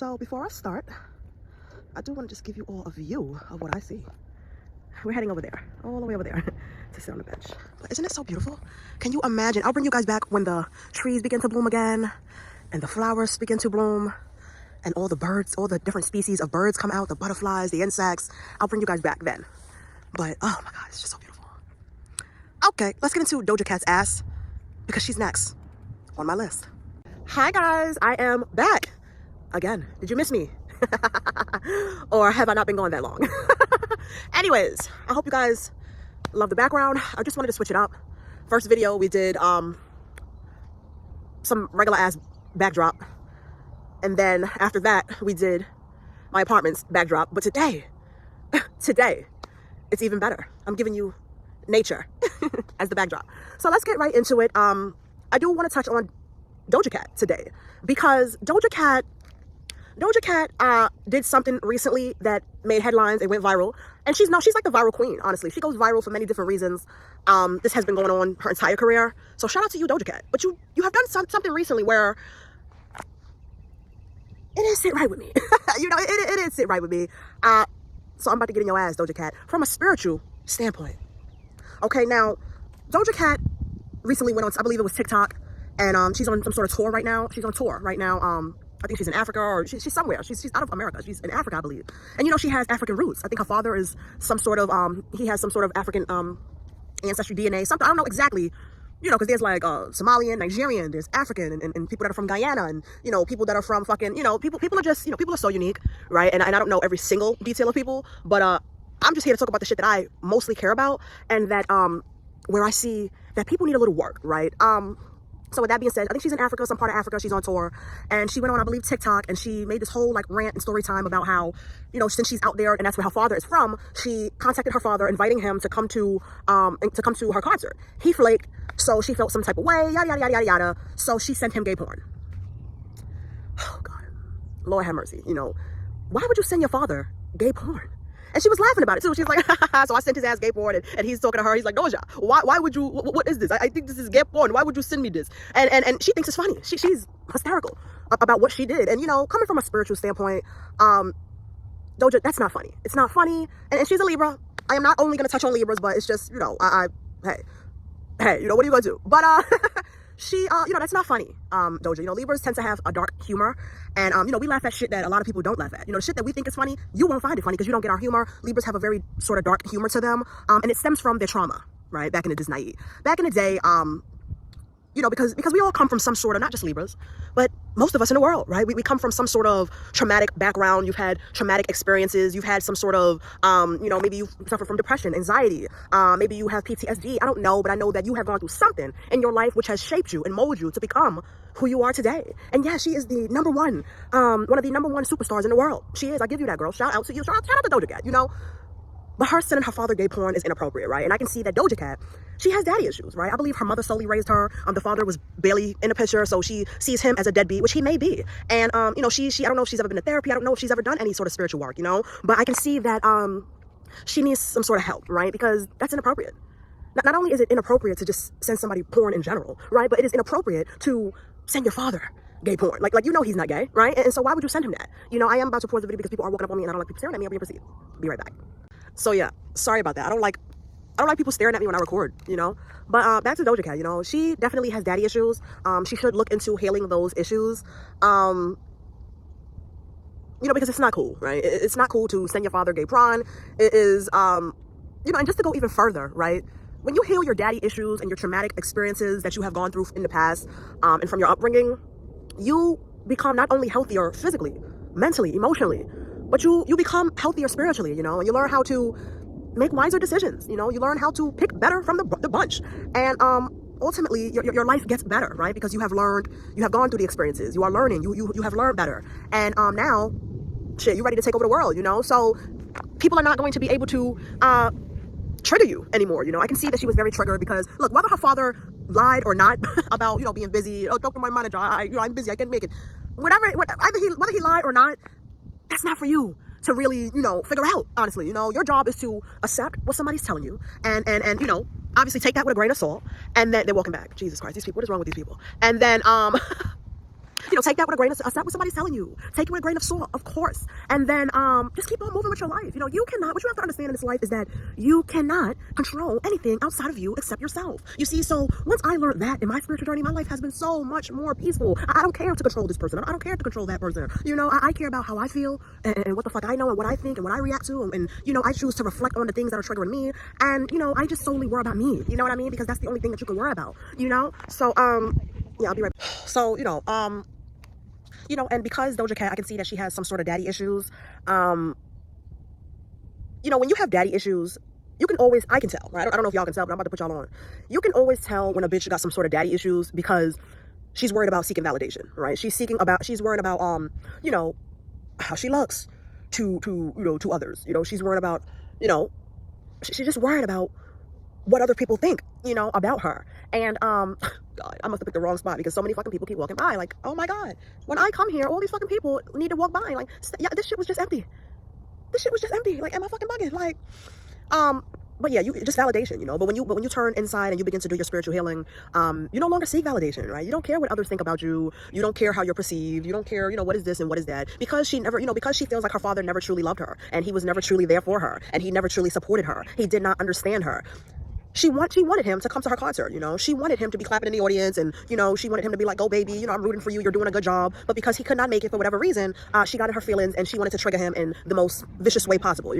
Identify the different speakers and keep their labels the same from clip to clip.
Speaker 1: So before I start, I do want to just give you all a view of what I see. We're heading over there, all the way over there to sit on the bench. But isn't it so beautiful? Can you imagine? I'll bring you guys back when the trees begin to bloom again and the flowers begin to bloom and all the birds, all the different species of birds come out, the butterflies, the insects. I'll bring you guys back then. But oh my God, it's just so beautiful. Okay, let's get into Doja Cat's ass because she's next on my list. Hi guys, I am back again. Did you miss me? Or have I not been gone that long? Anyways, I hope you guys love the background. I just wanted to switch it up. First video we did some regular ass backdrop, and then after that we did my apartment's backdrop. But today it's even better. I'm giving you nature as the backdrop. So let's get right into it. I do want to touch on Doja Cat today because Doja Cat did something recently that made headlines. It went viral, and she's like the viral queen. Honestly, she goes viral for many different reasons. This has been going on her entire career. So shout out to you, Doja Cat. But you have done something recently where it didn't sit right with me. You know, it didn't sit right with me. So I'm about to get in your ass, Doja Cat, from a spiritual standpoint. Okay, now Doja Cat recently went on, I believe it was TikTok, and she's on some sort of tour right now. She's on tour right now. I think she's in Africa, or she's somewhere. She's out of America. She's in Africa, I believe. And you know, she has African roots. I think her father is some sort of he has some sort of African ancestry DNA. Something I don't know exactly. You know, because there's like Somalian, Nigerian, there's African, and people that are from Guyana, and you know, people that are from fucking, you know, people are just, you know, people are so unique, right? And I don't know every single detail of people, but I'm just here to talk about the shit that I mostly care about, and that where I see that people need a little work, right? So with that being said, I think she's in Africa, some part of Africa. She's on tour, and she went on, I believe, TikTok, and she made this whole like rant and story time about how, you know, since she's out there and that's where her father is from, she contacted her father, inviting him to come to her concert. He flaked, so she felt some type of way, yada yada yada yada yada. So she sent him gay porn. Oh God, Lord have mercy. You know, why would you send your father gay porn? And she was laughing about it too. She was like, so I sent his ass gay porn, and he's talking to her. He's like, Doja, why would you, what is this? I think this is gay porn. Why would you send me this? And she thinks it's funny. She's hysterical about what she did. And you know, coming from a spiritual standpoint, Doja, that's not funny. It's not funny. And she's a Libra. I am not only going to touch on Libras, but it's just, you know, hey, you know, what are you going to do? But, she, you know, that's not funny, Doja. You know, Libras tend to have a dark humor, and, you know, we laugh at shit that a lot of people don't laugh at. You know, the shit that we think is funny, you won't find it funny because you don't get our humor. Libras have a very sort of dark humor to them, and it stems from their trauma, right? Back in the day, you know, because we all come from some sort of, not just Libras, but most of us in the world, right? We come from some sort of traumatic background. You've had traumatic experiences. You've had some sort of, you know, maybe you suffer from depression, anxiety. Maybe you have PTSD. I don't know, but I know that you have gone through something in your life which has shaped you and molded you to become who you are today. And yeah, she is the one of the number one superstars in the world. She is. I give you that, girl. Shout out to you. Shout out to Doja Cat, you know? But her sending her father gay porn is inappropriate, right? And I can see that Doja Cat, she has daddy issues, right? I believe her mother solely raised her. The father was barely in the picture, so she sees him as a deadbeat, which he may be. And, you know, she I don't know if she's ever been to therapy. I don't know if she's ever done any sort of spiritual work, you know? But I can see that she needs some sort of help, right? Because that's inappropriate. Not only is it inappropriate to just send somebody porn in general, right? But it is inappropriate to send your father gay porn. Like you know he's not gay, right? And so why would you send him that? You know, I am about to pause the video because people are walking up on me and I don't like people staring at me. I'm going to proceed. Be right back. So yeah, sorry about that. I don't like people staring at me when I record, you know. But back to Doja Cat, you know, she definitely has daddy issues. She should look into healing those issues. You know, because it's not cool, right? It's not cool to send your father gay Prawn. It is, you know, and just to go even further, right? When you heal your daddy issues and your traumatic experiences that you have gone through in the past, and from your upbringing, you become not only healthier physically, mentally, emotionally, but you become healthier spiritually, you know, and you learn how to make wiser decisions, you know, you learn how to pick better from the bunch. And ultimately, your life gets better, right? Because you have gone through the experiences, you are learning, you have learned better. And now, shit, you're ready to take over the world, you know? So people are not going to be able to trigger you anymore, you know? I can see that she was very triggered because, look, whether her father lied or not about, you know, being busy, oh, talk to my manager, you know, I'm busy, I can't make it. Whether he lied or not, that's not for you to really, you know, figure out, honestly. You know, your job is to accept what somebody's telling you and you know, obviously take that with a grain of salt, and then they're walking back. Jesus Christ, these people, what is wrong with these people? And then take that with a grain of salt. Accept what somebody's telling you. Take it with a grain of salt, of course. And then just keep on moving with your life. You cannot, what you have to understand in this life is that you cannot control anything outside of you except yourself. You see, so once I learned that in my spiritual journey, my life has been so much more peaceful. I don't care to control this person. I don't care to control that person. I care about how I feel and what the fuck I know and what I think and what I react to. And I choose to reflect on the things that are triggering me. And, I just solely worry about me. You know what I mean? Because that's the only thing that you can worry about, So, yeah, I'll be right back. So, and because Doja Cat, I can see that she has some sort of daddy issues. When you have daddy issues, you can always, I can tell, right? I don't know if y'all can tell, but I'm about to put y'all on. You can always tell when a bitch got some sort of daddy issues because she's worried about seeking validation, right? She's worried about, how she looks to others. She's worried about, she's just worried about what other people think, about her. And, God, I must have picked the wrong spot because so many fucking people keep walking by. Like, oh my God, when I come here, all these fucking people need to walk by. Like, yeah, this shit was just empty. Like, am I fucking bugging? Like, but yeah, just validation, But when you turn inside and you begin to do your spiritual healing, you no longer seek validation, right? You don't care what others think about you. You don't care how you're perceived. You don't care, what is this and what is that? Because she never, because she feels like her father never truly loved her and he was never truly there for her and he never truly supported her. He did not understand her. She wanted him to come to her concert, She wanted him to be clapping in the audience and, she wanted him to be like, go baby, I'm rooting for you. You're doing a good job. But because he could not make it for whatever reason, she got in her feelings and she wanted to trigger him in the most vicious way possible,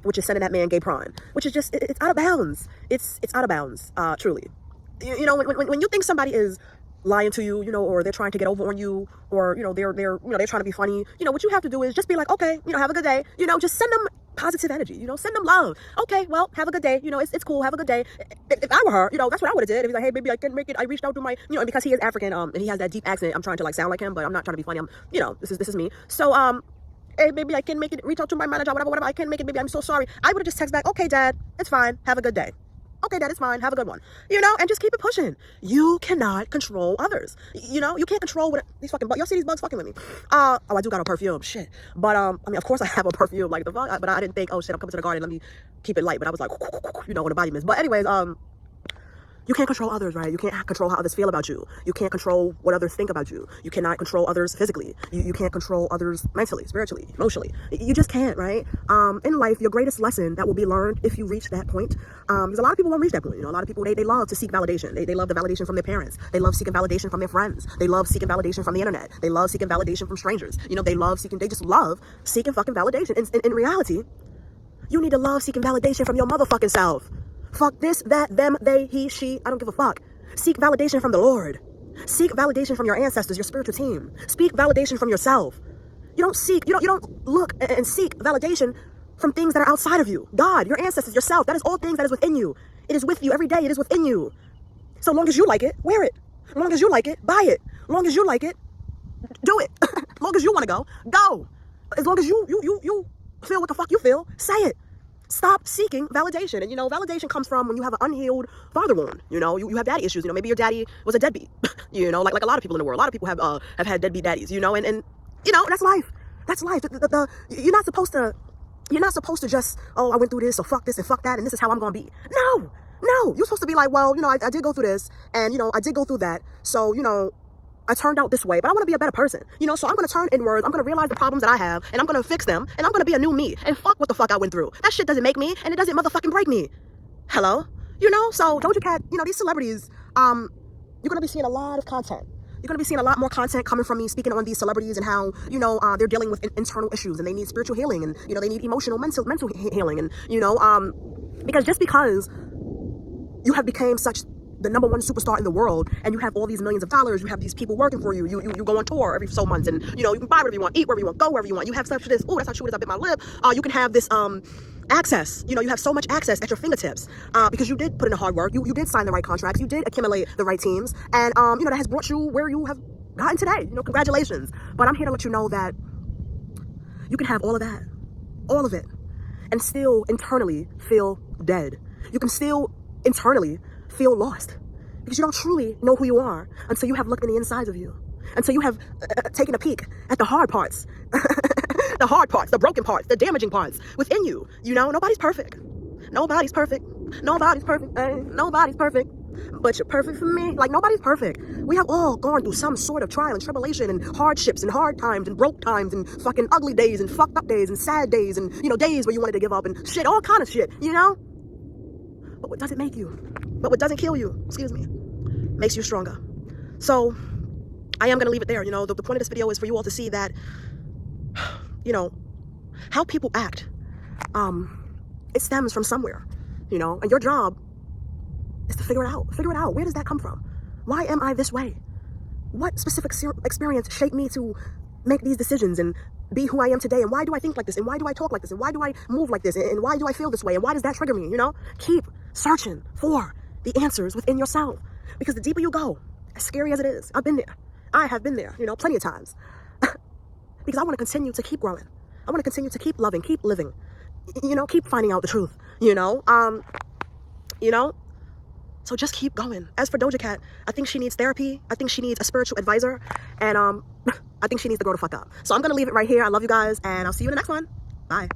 Speaker 1: which is sending that man gay Prawn, which is just, it's out of bounds. It's out of bounds, truly. When you think somebody is lying to you, or they're trying to get over on you, or, they're trying to be funny, what you have to do is just be like, okay, have a good day, just send them positive energy, send them love. Okay, well, have a good day, it's cool, have a good day. If I were her, that's what I would have did. If he's like, hey baby, I can't make it, I reached out to my, and because he is African, and he has that deep accent, I'm trying to like sound like him, but I'm not trying to be funny. I'm, this is me. So, hey baby, I can't make it, reach out to my manager, whatever, I can't make it, baby, I'm so sorry. I would have just text back, okay dad, it's fine, have a good day. Okay, that is fine. Have a good one. And just keep it pushing. You cannot control others. You can't control what these fucking bugs. Y'all see these bugs fucking with me? Oh, I do got a perfume. Shit. But, of course I have a perfume. Like, the fuck? But I didn't think, oh shit, I'm coming to the garden. Let me keep it light. But I was like, when the body mist. But anyways, you can't control others, right? You can't control how others feel about you. You can't control what others think about you. You cannot control others physically. You can't control others mentally, spiritually, emotionally. You just can't, right? In life, your greatest lesson that will be learned if you reach that point, because a lot of people won't reach that point. A lot of people, they love to seek validation. They love the validation from their parents. They love seeking validation from their friends. They love seeking validation from the internet. They love seeking validation from strangers. They just love seeking fucking validation. In reality, you need to love seeking validation from your motherfucking self. Fuck this, that, them, they, he, she. I don't give a fuck. Seek validation from the Lord. Seek validation from your ancestors, your spiritual team. Seek validation from yourself. You don't look and seek validation from things that are outside of you. God, your ancestors, yourself. That is all things that is within you. It is with you every day. It is within you. So long as you like it, wear it. As long as you like it, buy it. As long as you like it, do it. As long as you want to go. As long as you feel what the fuck you feel, say it. Stop seeking validation. And, validation comes from when you have an unhealed father wound. You have daddy issues. Maybe your daddy was a deadbeat. Like a lot of people in the world. A lot of people have had deadbeat daddies, and that's life. That's life. You're not supposed to just, oh, I went through this, so fuck this and fuck that, and this is how I'm going to be. No. You're supposed to be like, well, I did go through this, and, I did go through that, so, I turned out this way, but I want to be a better person, so I'm going to turn inwards, I'm going to realize the problems that I have, and I'm going to fix them, and I'm going to be a new me, and fuck what the fuck I went through. That shit doesn't make me, and it doesn't motherfucking break me. Hello? So Doja Cat, these celebrities, you're going to be seeing a lot of content. You're going to be seeing a lot more content coming from me speaking on these celebrities and how, they're dealing with internal issues and they need spiritual healing and, they need emotional, mental healing. And, because just because you have become such the number one superstar in the world and you have all these millions of dollars, you have these people working for you, you go on tour every so months and, you can buy whatever you want, eat wherever you want, go wherever you want. You have such this, oh, that's not true, I bit my lip. You can have this, access, you have so much access at your fingertips, because you did put in the hard work, you did sign the right contracts, you did accumulate the right teams, and, that has brought you where you have gotten today, congratulations. But I'm here to let you know that you can have all of that, all of it, and still internally feel dead. You can still internally feel lost because you don't truly know who you are until you have looked in the insides of you, until you have taken a peek at the hard parts, the hard parts, the broken parts, the damaging parts within you. Nobody's perfect. Nobody's perfect. Nobody's perfect. Nobody's perfect. But you're perfect for me. Like, nobody's perfect. We have all gone through some sort of trial and tribulation and hardships and hard times and broke times and fucking ugly days and fucked up days and sad days and, you know, days where you wanted to give up and shit, all kind of shit, you know? But what doesn't make you? But what doesn't kill you, excuse me, makes you stronger. So, I am going to leave it there. You know, the point of this video is for you all to see that, you know, how people act, it stems from somewhere, you know, and your job is to figure it out. Figure it out. Where does that come from? Why am I this way? What specific experience shaped me to make these decisions and be who I am today? And why do I think like this? And why do I talk like this? And why do I move like this? And why do I feel this way? And why does that trigger me? You know, keep searching for the answers within yourself, because the deeper you go, as scary as it is, I've been there. I have been there, you know, plenty of times. Because I want to continue to keep growing. I want to continue to keep loving, keep living, you know, keep finding out the truth, you know, so just keep going. As for Doja Cat, I think she needs therapy. I think she needs a spiritual advisor, and I think she needs to grow the fuck up. So I'm going to leave it right here. I love you guys, and I'll see you in the next one. Bye.